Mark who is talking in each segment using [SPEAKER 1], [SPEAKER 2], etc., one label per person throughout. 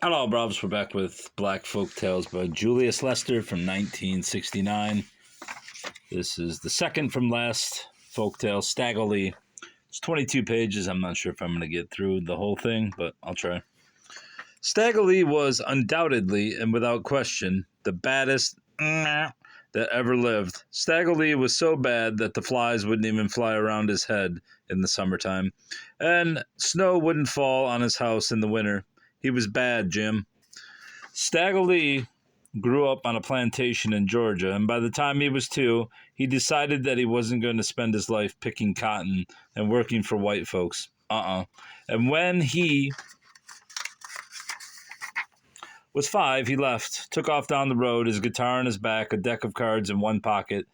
[SPEAKER 1] Hello, Brobs. We're back with Black Folktales by Julius Lester from 1969. This is the second from last folktale, Stagolee. It's 22 pages. I'm not sure if I'm going to get through the whole thing, but I'll try. Stagolee was undoubtedly and without question the baddest that ever lived. Stagolee was so bad that the flies wouldn't even fly around his head in the summertime, and snow wouldn't fall on his house in the winter. He was bad, Jim. Stagolee grew up on a plantation in Georgia, and by the time he was 2, he decided that he wasn't going to spend his life picking cotton and working for white folks. And when he was 5, he left, took off down the road, his guitar on his back, a deck of cards in one pocket,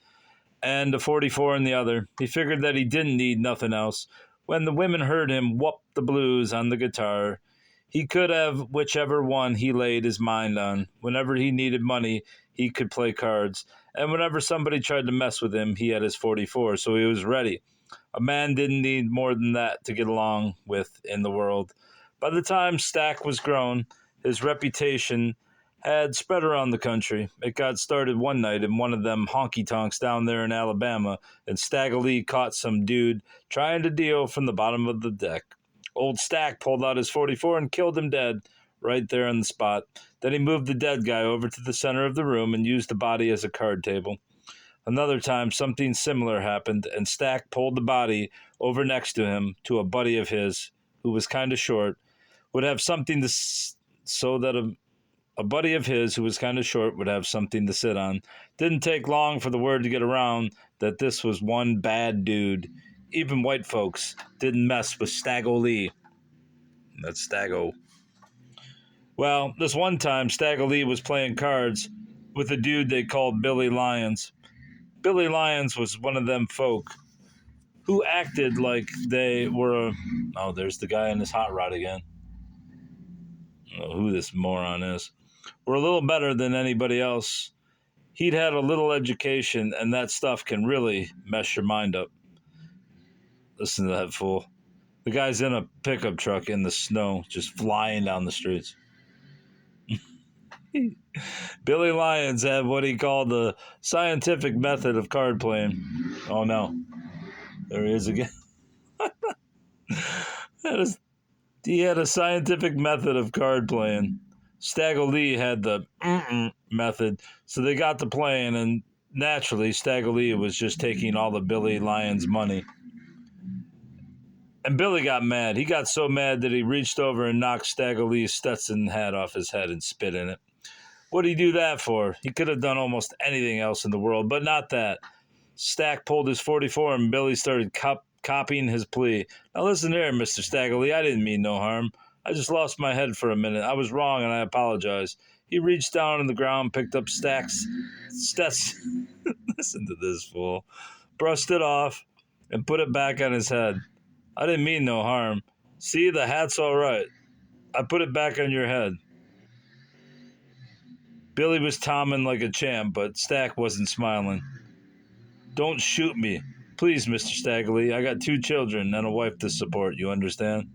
[SPEAKER 1] and a 44 in the other. He figured that he didn't need nothing else. When the women heard him whoop the blues on the guitar, he could have whichever one he laid his mind on. Whenever he needed money, he could play cards. And whenever somebody tried to mess with him, he had his 44, so he was ready. A man didn't need more than that to get along with in the world. By the time Stack was grown, his reputation had spread around the country. It got started one night in one of them honky-tonks down there in Alabama, and Stagolee caught some dude trying to deal from the bottom of the deck. Old Stack pulled out his 44 and killed him dead right there on the spot. Then he moved the dead guy over to the center of the room and used the body as a card table. Another time, something similar happened, and Stack pulled the body over next to him to a buddy of his who was kind of short, would have something to so that a buddy of his who was kind of short would have something to sit on. Didn't take long for the word to get around that this was one bad dude. Even white folks didn't mess with Stagolee. That's Stago. Well, this one time, Stagolee was playing cards with a dude they called Billy Lyons. Billy Lyons was one of them folk who acted like they were Oh, there's the guy in his hot rod again. I don't know who this moron is. Were a little better than anybody else. He'd had a little education, and that stuff can really mess your mind up. Listen to that fool. The guy's in a pickup truck in the snow, just flying down the streets. Billy Lyons had what he called the scientific method of card playing. Oh no. There he is again. He had a scientific method of card playing. Stagolee had the method, so they got to playing, and naturally, Stagolee was just taking all the Billy Lyons money. And Billy got mad. He got so mad that he reached over and knocked Stagolee's Stetson hat off his head and spit in it. What did he do that for? He could have done almost anything else in the world, but not that. Stack pulled his 44 and Billy started copying his plea. Now listen here, Mr. Stagolee, I didn't mean no harm. I just lost my head for a minute. I was wrong and I apologize. He reached down on the ground, picked up Stack's Stetson. Listen to this fool. Brushed it off and put it back on his head. I didn't mean no harm. See, the hat's all right. I put it back on your head. Billy was tomming like a champ, but Stack wasn't smiling. Don't shoot me. Please, Mr. Stagolee. I got 2 children and a wife to support, you understand?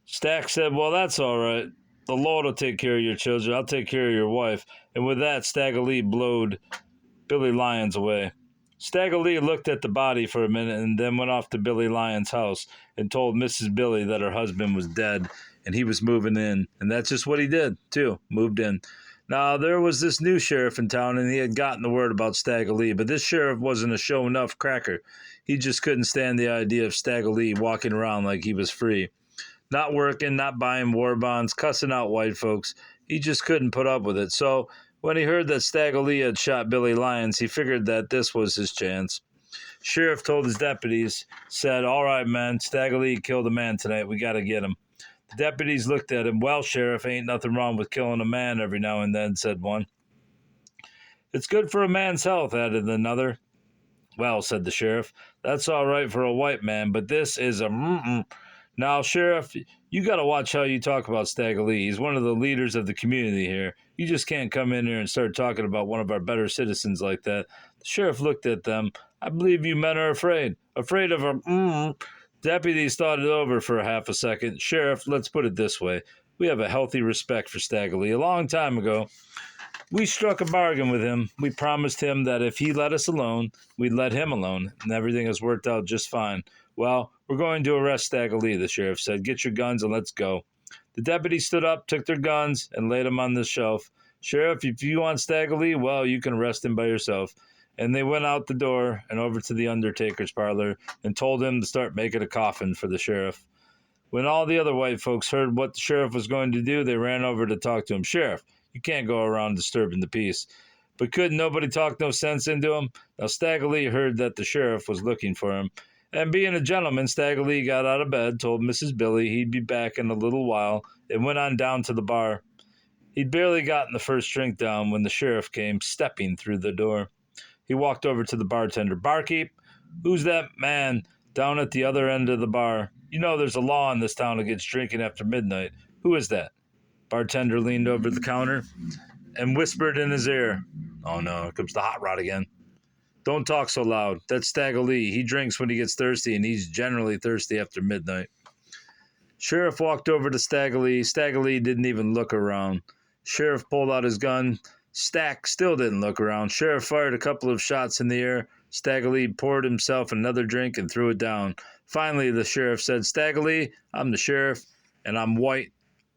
[SPEAKER 1] Stack said, well, that's all right. The Lord will take care of your children. I'll take care of your wife. And with that, Stagolee blowed Billy Lyons away. Stagolee looked at the body for a minute and then went off to Billy Lyons' house and told Mrs. Billy that her husband was dead and he was moving in. And that's just what he did, too, moved in. Now, there was this new sheriff in town, and he had gotten the word about Stagolee, but this sheriff wasn't a show-enough cracker. He just couldn't stand the idea of Stagolee walking around like he was free. Not working, not buying war bonds, cussing out white folks. He just couldn't put up with it. So when he heard that Stagolee had shot Billy Lyons, he figured that this was his chance. Sheriff told his deputies, said, all right, man, Stagolee killed a man tonight. We got to get him. The deputies looked at him. Well, Sheriff, ain't nothing wrong with killing a man every now and then, said one. It's good for a man's health, added another. Well, said the sheriff, that's all right for a white man, but this is a Now, Sheriff, you got to watch how you talk about Stagolee. He's one of the leaders of the community here. You just can't come in here and start talking about one of our better citizens like that. The sheriff looked at them. I believe you men are afraid of a Deputies thought it over for a half a second. Sheriff, let's put it this way. We have a healthy respect for Stagolee. A long time ago, we struck a bargain with him. We promised him that if he let us alone, we'd let him alone, and everything has worked out just fine. Well, we're going to arrest Stagolee, the sheriff said. Get your guns and let's go. The deputies stood up, took their guns, and laid them on the shelf. Sheriff, if you want Stagolee, well, you can arrest him by yourself. And they went out the door and over to the undertaker's parlor and told him to start making a coffin for the sheriff. When all the other white folks heard what the sheriff was going to do, they ran over to talk to him. Sheriff, you can't go around disturbing the peace. But couldn't nobody talk no sense into him? Now, Stagolee heard that the sheriff was looking for him. And being a gentleman, Stagolee got out of bed, told Mrs. Billy he'd be back in a little while, and went on down to the bar. He'd barely gotten the first drink down when the sheriff came stepping through the door. He walked over to the bartender. Barkeep, who's that man down at the other end of the bar? You know there's a law in this town against drinking after midnight. Who is that? Bartender leaned over the counter and whispered in his ear. Oh no, here comes the hot rod again. Don't talk so loud. That's Stagolee. He drinks when he gets thirsty, and he's generally thirsty after midnight. Sheriff walked over to Stagolee. Stagolee didn't even look around. Sheriff pulled out his gun. Stack still didn't look around. Sheriff fired a couple of shots in the air. Stagolee poured himself another drink and threw it down. Finally, the sheriff said, Stagolee, I'm the sheriff, and I'm white.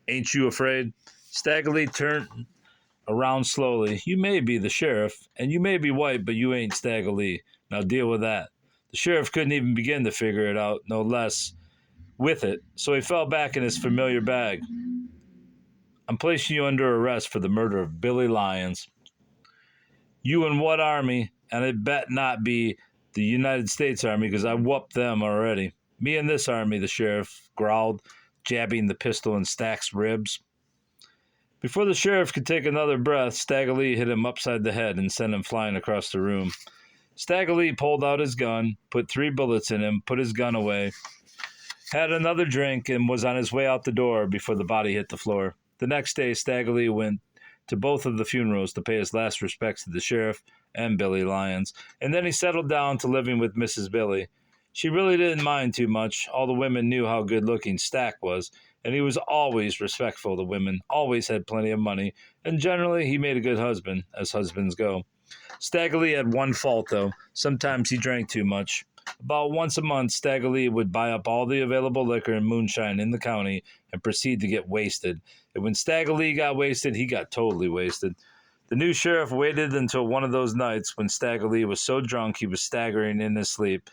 [SPEAKER 1] Ain't you afraid? Stagolee turned around slowly. You may be the sheriff, and you may be white, but you ain't Stagolee. Now deal with that. The sheriff couldn't even begin to figure it out, no less with it, so he fell back in his familiar bag. I'm placing you under arrest for the murder of Billy Lyons. You in what army? And it bet not be the United States Army, because I whooped them already. Me in this army, the sheriff growled, jabbing the pistol in Stack's ribs. Before the sheriff could take another breath, Stagolee hit him upside the head and sent him flying across the room. Stagolee pulled out his gun, put 3 bullets in him, put his gun away, had another drink, and was on his way out the door before the body hit the floor. The next day, Stagolee went to both of the funerals to pay his last respects to the sheriff and Billy Lyons, and then he settled down to living with Mrs. Billy. She really didn't mind too much. All the women knew how good-looking Stack was, and he was always respectful to women, always had plenty of money, and generally he made a good husband, as husbands go. Stagolee had one fault, though. Sometimes he drank too much. About once a month, Stagolee would buy up all the available liquor and moonshine in the county and proceed to get wasted. And when Stagolee got wasted, he got totally wasted. The new sheriff waited until one of those nights when Stagolee was so drunk he was staggering in his sleep,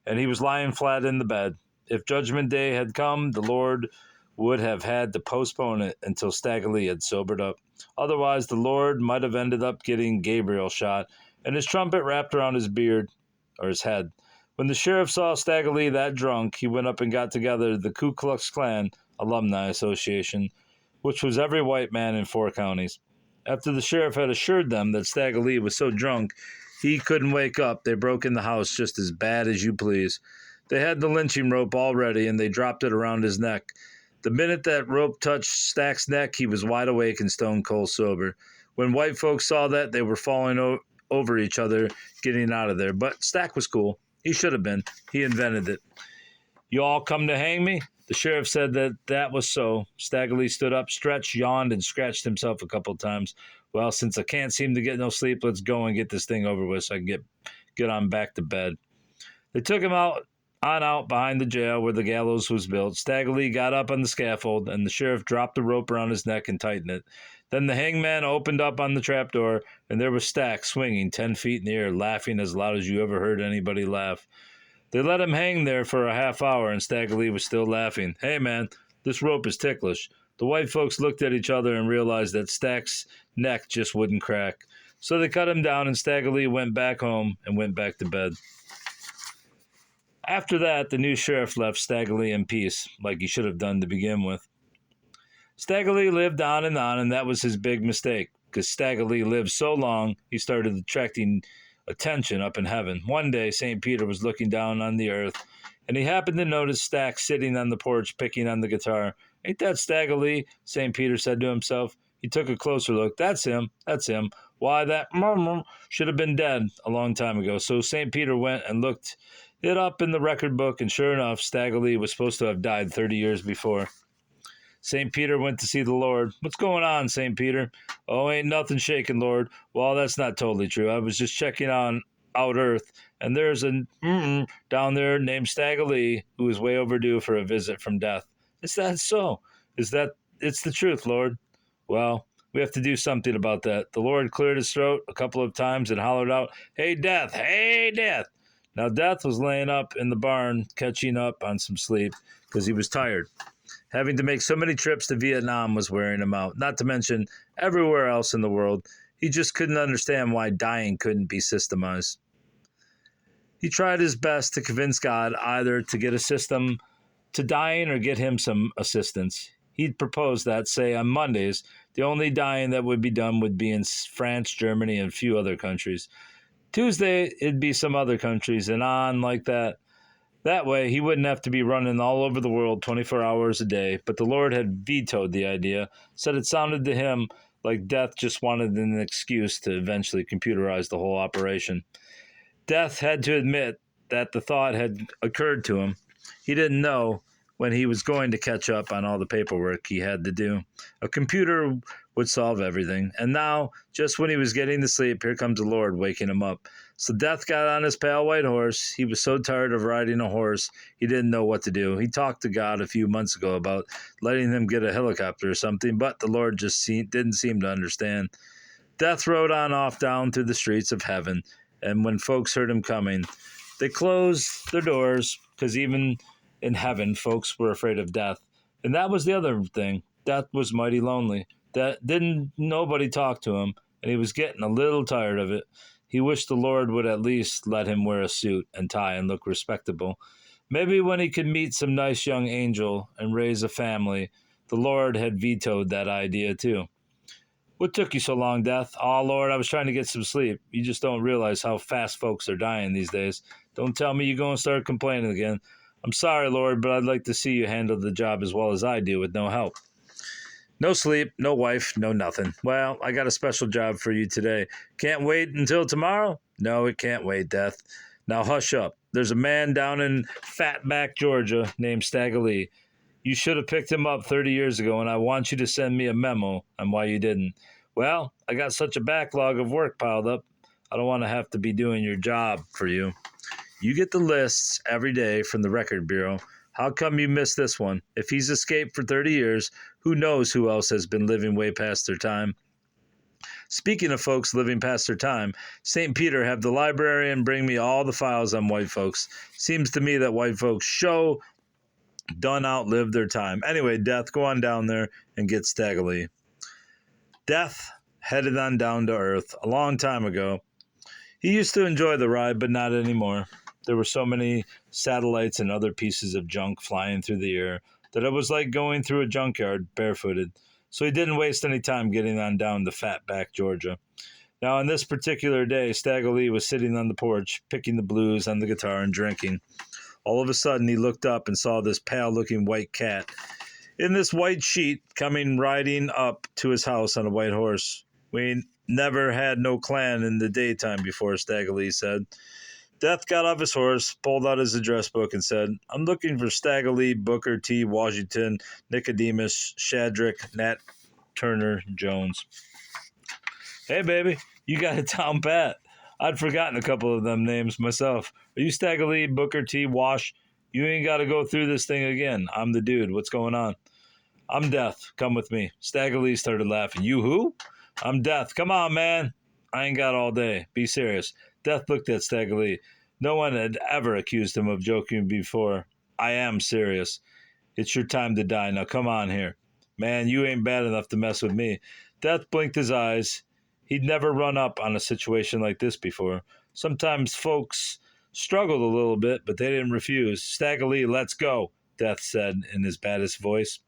[SPEAKER 1] and he was lying flat in the bed. If Judgment Day had come, the Lord would have had to postpone it until Stagolee had sobered up. Otherwise, the Lord might have ended up getting Gabriel shot and his trumpet wrapped around his beard or his head. When the sheriff saw Stagolee that drunk, he went up and got together the Ku Klux Klan Alumni Association, which was every white man in 4 counties. After the sheriff had assured them that Stagolee was so drunk he couldn't wake up, they broke in the house just as bad as you please. They had the lynching rope all ready, and they dropped it around his neck. The minute that rope touched Stack's neck, he was wide awake and stone cold sober. When white folks saw that, they were falling over each other, getting out of there. But Stack was cool. He should have been. He invented it. You all come to hang me? The sheriff said that was so. Stagolee stood up, stretched, yawned, and scratched himself a couple times. Well, since I can't seem to get no sleep, let's go and get this thing over with so I can get on back to bed. They took him out behind the jail where the gallows was built. Stagolee got up on the scaffold, and the sheriff dropped the rope around his neck and tightened it. Then the hangman opened up on the trapdoor, and there was Stack swinging 10 feet in the air, laughing as loud as you ever heard anybody laugh. They let him hang there for a half hour, and Stagolee was still laughing. Hey, man, this rope is ticklish. The white folks looked at each other and realized that Stack's neck just wouldn't crack. So they cut him down, and Stagolee went back home and went back to bed. After that, the new sheriff left Stagolee in peace, like he should have done to begin with. Stagolee lived on, and that was his big mistake, because Stagolee lived so long, he started attracting attention up in heaven. One day, St. Peter was looking down on the earth, and he happened to notice Stack sitting on the porch picking on the guitar. Ain't that Stagolee? St. Peter said to himself. He took a closer look. That's him. Why, that should have been dead a long time ago. So St. Peter went and looked it up in the record book, and sure enough, Stagolee was supposed to have died 30 years before. St. Peter went to see the Lord. What's going on, St. Peter? Oh, ain't nothing shaking, Lord. Well, that's not totally true. I was just checking on out Earth, and there's a down there named Stagolee who is way overdue for a visit from death. Is that so? It's the truth, Lord? Well, we have to do something about that. The Lord cleared his throat a couple of times and hollered out, Hey, Death! Hey, Death! Now, Death was laying up in the barn, catching up on some sleep because he was tired. Having to make so many trips to Vietnam was wearing him out, not to mention everywhere else in the world. He just couldn't understand why dying couldn't be systemized. He tried his best to convince God either to get a system to dying or get him some assistance. He'd proposed that, say, on Mondays, the only dying that would be done would be in France, Germany, and a few other countries. Tuesday, it'd be some other countries, and on like that. That way, he wouldn't have to be running all over the world 24 hours a day, but the Lord had vetoed the idea, said it sounded to him like Death just wanted an excuse to eventually computerize the whole operation. Death had to admit that the thought had occurred to him. He didn't know when he was going to catch up on all the paperwork he had to do. A computer would solve everything. And now, just when he was getting to sleep, here comes the Lord waking him up. So Death got on his pale white horse. He was so tired of riding a horse, he didn't know what to do. He talked to God a few months ago about letting him get a helicopter or something, but the Lord just didn't seem to understand. Death rode on off down through the streets of heaven, and when folks heard him coming, they closed their doors, because even in heaven, folks were afraid of death. And that was the other thing. Death was mighty lonely. Nobody talk to him, and he was getting a little tired of it. He wished the Lord would at least let him wear a suit and tie and look respectable. Maybe when he could meet some nice young angel and raise a family, the Lord had vetoed that idea too. What took you so long, Death? Oh, Lord, I was trying to get some sleep. You just don't realize how fast folks are dying these days. Don't tell me you're going to start complaining again. I'm sorry, Lord, but I'd like to see you handle the job as well as I do with no help. No sleep, no wife, no nothing. Well, I got a special job for you today. Can't wait until tomorrow? No, it can't wait, Death. Now hush up. There's a man down in Fatback, Georgia, named Stagolee. You should have picked him up 30 years ago, and I want you to send me a memo on why you didn't. Well, I got such a backlog of work piled up. I don't want to have to be doing your job for you. You get the lists every day from the Record Bureau. How come you missed this one? If he's escaped for 30 years, who knows who else has been living way past their time? Speaking of folks living past their time, St. Peter, have the librarian bring me all the files on white folks. Seems to me that white folks done outlived their time. Anyway, Death, go on down there and get Stagolee. Death headed on down to Earth a long time ago. He used to enjoy the ride, but not anymore. There were so many satellites and other pieces of junk flying through the air that it was like going through a junkyard barefooted. So he didn't waste any time getting on down to Fatback, Georgia. Now, on this particular day, Stagolee was sitting on the porch, picking the blues on the guitar and drinking. All of a sudden, he looked up and saw this pale-looking white cat in this white sheet coming riding up to his house on a white horse. We never had no clan in the daytime before, Stagolee said. Death got off his horse, pulled out his address book, and said, I'm looking for Stagolee, Booker T. Washington, Nicodemus, Shadrach, Nat Turner, Jones. Hey, baby, you got it down pat. I'd forgotten a couple of them names myself. Are you Stagolee, Booker T. Wash? You ain't got to go through this thing again. I'm the dude. What's going on? I'm Death. Come with me. Stagolee started laughing. You who? I'm Death. Come on, man. I ain't got all day. Be serious. Death looked at Stagolee. No one had ever accused him of joking before. I am serious. It's your time to die. Now come on here. Man, you ain't bad enough to mess with me. Death blinked his eyes. He'd never run up on a situation like this before. Sometimes folks struggled a little bit, but they didn't refuse. Stagolee, let's go, Death said in his baddest voice.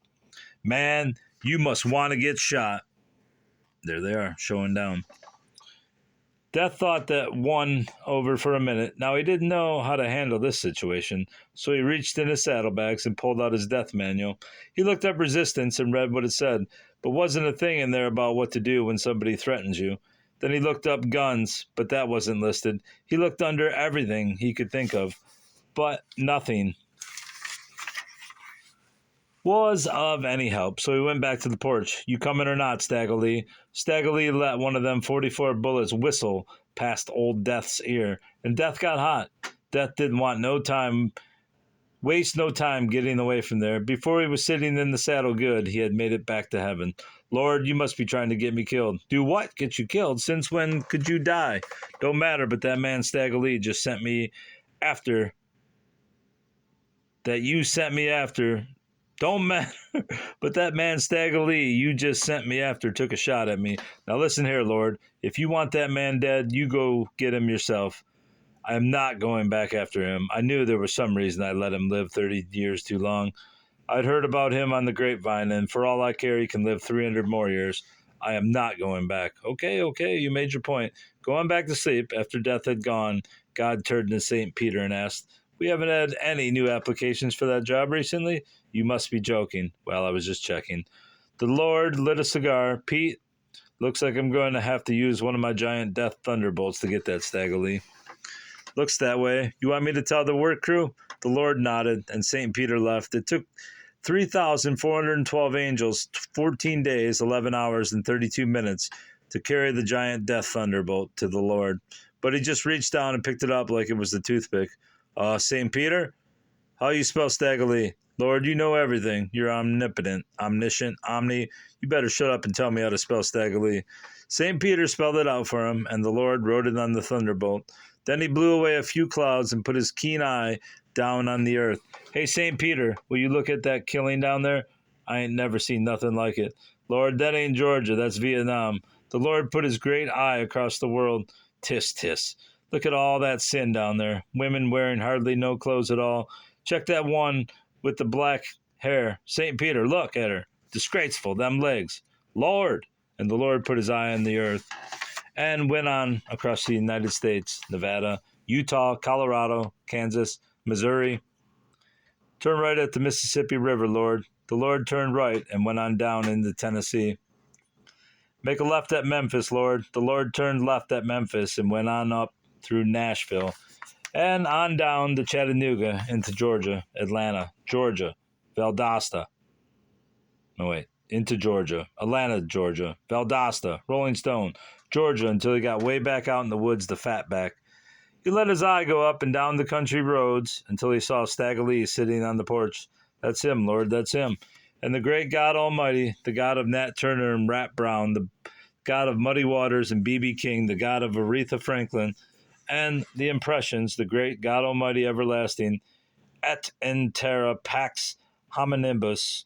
[SPEAKER 1] Man, you must want to get shot. There they are, showing down. Death thought that one over for a minute. Now, he didn't know how to handle this situation, so he reached in his saddlebags and pulled out his death manual. He looked up resistance and read what it said, but wasn't a thing in there about what to do when somebody threatens you. Then he looked up guns, but that wasn't listed. He looked under everything he could think of. but nothing was of any help, so he went back to the porch. "You coming or not, Stagolee?" Stagolee let one of them 44 bullets whistle past old Death's ear, and Death got hot. Death didn't waste no time getting away from there. Before he was sitting in the saddle good, he had made it back to heaven. "Lord, you must be trying to get me killed." "Do what? Get you killed? Since when could you die?" "Don't matter, but that man Stagolee just sent me after. That you sent me after. Don't matter, but that man Stagolee you just sent me after took a shot at me. Now listen here, Lord. If you want that man dead, you go get him yourself. I am not going back after him. I knew there was some reason I let him live 30 years too long. I'd heard about him on the grapevine, and for all I care, he can live 300 more years. I am not going back." Okay, you made your point. Going back to sleep, after Death had gone, God turned to St. Peter and asked, "We haven't had any new applications for that job recently?" "You must be joking." "Well, I was just checking." The Lord lit a cigar. "Pete, looks like I'm going to have to use one of my giant death thunderbolts to get that Stagolee." "Looks that way. You want me to tell the work crew?" The Lord nodded, and St. Peter left. It took 3,412 angels, 14 days, 11 hours, and 32 minutes to carry the giant death thunderbolt to the Lord. But he just reached down and picked it up like it was a toothpick. St. Peter? How you spell Stagolee?" "Lord, you know everything. You're omnipotent, omniscient, omni. You better shut up and tell me how to spell Stagolee." St. Peter spelled it out for him, and the Lord wrote it on the thunderbolt. Then he blew away a few clouds and put his keen eye down on the earth. "Hey, St. Peter, will you look at that killing down there? I ain't never seen nothing like it." "Lord, that ain't Georgia, that's Vietnam." The Lord put his great eye across the world. "Tis, tis. Look at all that sin down there. Women wearing hardly no clothes at all. Check that one with the black hair. St. Peter, look at her. Disgraceful, them legs. Lord!" And the Lord put his eye on the earth and went on across the United States, Nevada, Utah, Colorado, Kansas, Missouri. "Turn right at the Mississippi River, Lord." The Lord turned right and went on down into Tennessee. "Make a left at Memphis, Lord." The Lord turned left at Memphis and went on up through Nashville and on down to Chattanooga into Georgia, Atlanta, Georgia, Valdosta. No, wait. Into Georgia, Atlanta, Georgia, Valdosta, Rolling Stone, Georgia, until he got way back out in the woods to Fatback. He let his eye go up and down the country roads until he saw Stagolee sitting on the porch. "That's him, Lord, that's him. And the great God Almighty, the God of Nat Turner and Rat Brown, the God of Muddy Waters and B.B. King, the God of Aretha Franklin, and the Impressions, the great God Almighty everlasting, et in terra pax hominibus,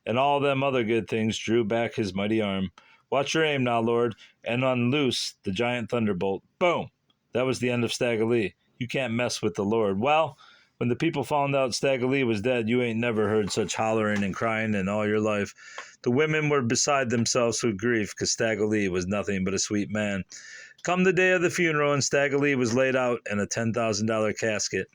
[SPEAKER 1] and all them other good things, drew back his mighty arm. Watch your aim now, Lord, and unloose the giant thunderbolt. Boom! That was the end of Stagolee. You can't mess with the Lord. Well, when the people found out Stagolee was dead, you ain't never heard such hollering and crying in all your life. The women were beside themselves with grief, 'cause Stagolee was nothing but a sweet man. Come the day of the funeral, and Stagolee was laid out in a $10,000 casket.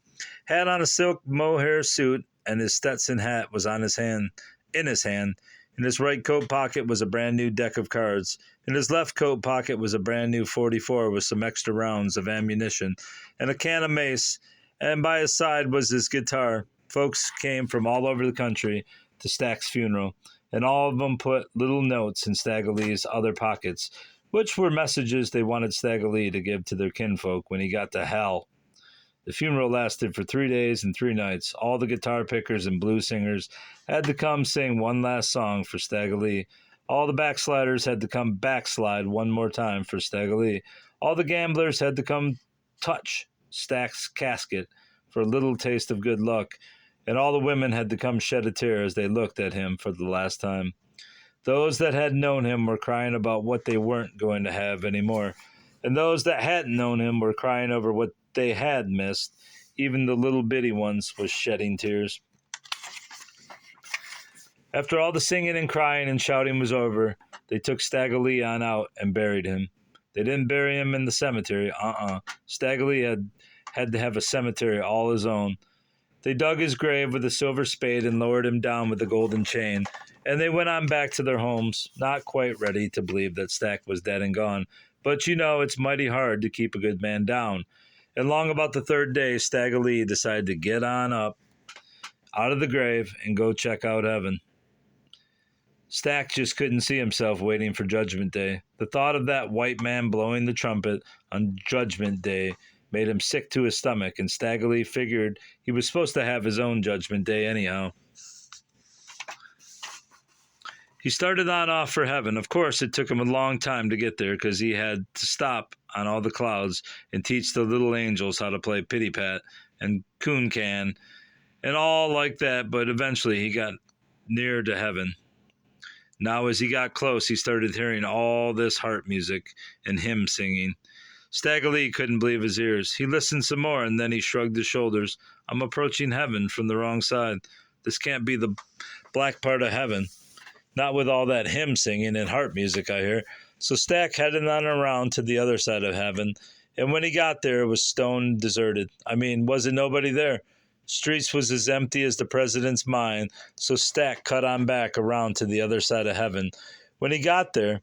[SPEAKER 1] Had on a silk mohair suit, and his Stetson hat was in his hand. In his right coat pocket was a brand new deck of cards. In his left coat pocket was a brand new 44 with some extra rounds of ammunition and a can of mace, and by his side was his guitar. Folks came from all over the country to Stack's funeral, and all of them put little notes in Stagolee's other pockets, which were messages they wanted Stagolee to give to their kinfolk when he got to hell. The funeral lasted for 3 days and 3 nights. All the guitar pickers and blues singers had to come sing one last song for Stagolee. All the backsliders had to come backslide one more time for Stagolee. All the gamblers had to come touch Stack's casket for a little taste of good luck. And all the women had to come shed a tear as they looked at him for the last time. Those that had known him were crying about what they weren't going to have anymore. And those that hadn't known him were crying over what they had missed. Even the little bitty ones was shedding tears. After all the singing and crying and shouting was over, they took Stagolee on out and buried him. They didn't bury him in the cemetery. Stagolee had to have a cemetery all his own. They dug his grave with a silver spade and lowered him down with a golden chain, and they went on back to their homes, not quite ready to believe that Stack was dead and gone. But you know, it's mighty hard to keep a good man down. And long about the third day, Stagolee decided to get on up out of the grave and go check out heaven. Stack just couldn't see himself waiting for Judgment Day. The thought of that white man blowing the trumpet on Judgment Day made him sick to his stomach, and Stagolee figured he was supposed to have his own Judgment Day anyhow. He started on off for heaven. Of course, it took him a long time to get there because he had to stop on all the clouds and teach the little angels how to play Pity Pat and Coon Can and all like that, but eventually he got near to heaven. Now, as he got close, he started hearing all this harp music and hymn singing. Stagolee couldn't believe his ears. He listened some more, and then he shrugged his shoulders. I'm approaching heaven from the wrong side. This can't be the black part of heaven. Not with all that hymn singing and harp music I hear. So Stack headed on around to the other side of heaven, and when he got there, it was stone deserted. I mean, wasn't nobody there? Streets was as empty as the president's mind, so Stack cut on back around to the other side of heaven. When he got there,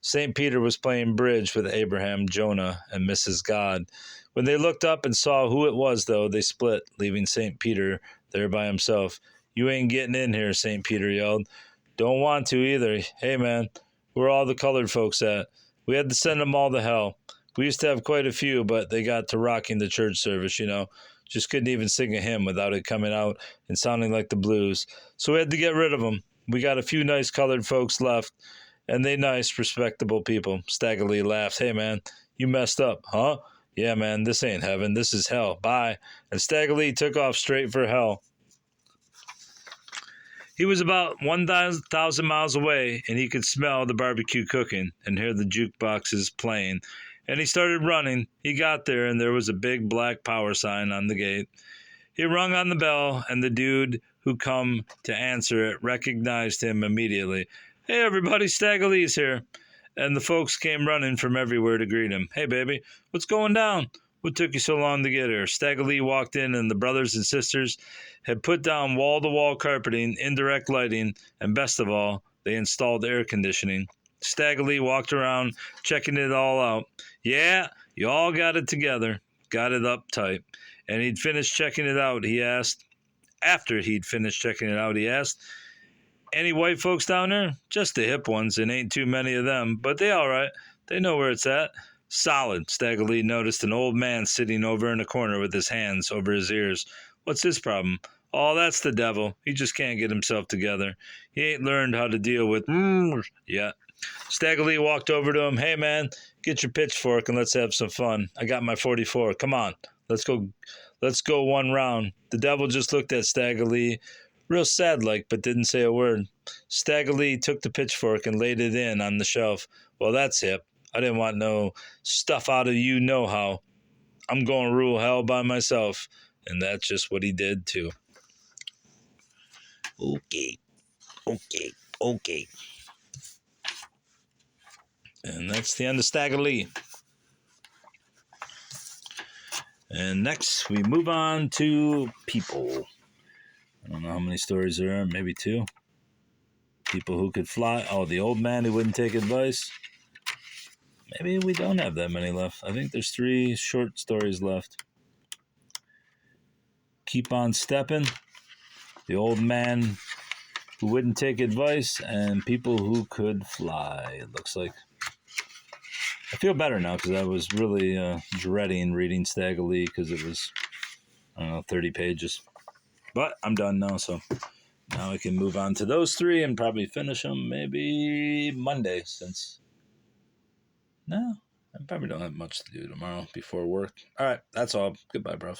[SPEAKER 1] St. Peter was playing bridge with Abraham, Jonah, and Mrs. God. When they looked up and saw who it was, though, they split, leaving St. Peter there by himself. You ain't getting in here, St. Peter yelled. Don't want to either. Hey, man, where are all the colored folks at? We had to send them all to hell. We used to have quite a few, but they got to rocking the church service, you know. Just couldn't even sing a hymn without it coming out and sounding like the blues. So we had to get rid of them. We got a few nice colored folks left, and they nice, respectable people. Stagolee laughed. Hey, man, you messed up, huh? Yeah, man, this ain't heaven. This is hell. Bye. And Stagolee took off straight for hell. He was about 1,000 miles away, and he could smell the barbecue cooking and hear the jukeboxes playing. And he started running. He got there, and there was a big black power sign on the gate. He rung on the bell, and the dude who come to answer it recognized him immediately. Hey, everybody, Stagolee's here. And the folks came running from everywhere to greet him. Hey, baby, what's going down? What took you so long to get here? Stagolee walked in, and the brothers and sisters had put down wall-to-wall carpeting, indirect lighting, and best of all, they installed air conditioning. Stagolee walked around, checking it all out. Yeah, you all got it together, got it up tight. And he'd finished checking it out, he asked. After he'd finished checking it out, he asked, any white folks down there? Just the hip ones, and ain't too many of them, but they all right. They know where it's at. Solid. Stagolee noticed an old man sitting over in a corner with his hands over his ears. What's his problem? Oh, that's the devil. He just can't get himself together. He ain't learned how to deal with yet. Stagolee walked over to him. Hey, man, get your pitchfork and let's have some fun. I got my 44. Come on. Let's go one round. The devil just looked at Stagolee, real sad-like, but didn't say a word. Stagolee took the pitchfork and laid it in on the shelf. Well, that's hip. I didn't want no stuff out of you know-how. I'm going to rule hell by myself. And that's just what he did, too. Okay. And that's the end of Stagolee. And next, we move on to people. I don't know how many stories there are, maybe 2. People who could fly. Oh, the old man who wouldn't take advice. Maybe we don't have that many left. I think there's 3 short stories left. Keep on stepping. The old man who wouldn't take advice, and people who could fly, it looks like. I feel better now because I was really dreading reading Stagolee because it was, 30 pages. But I'm done now, so now I can move on to those 3 and probably finish them maybe Monday since... No, I probably don't have much to do tomorrow before work. All right, that's all. Goodbye, bro.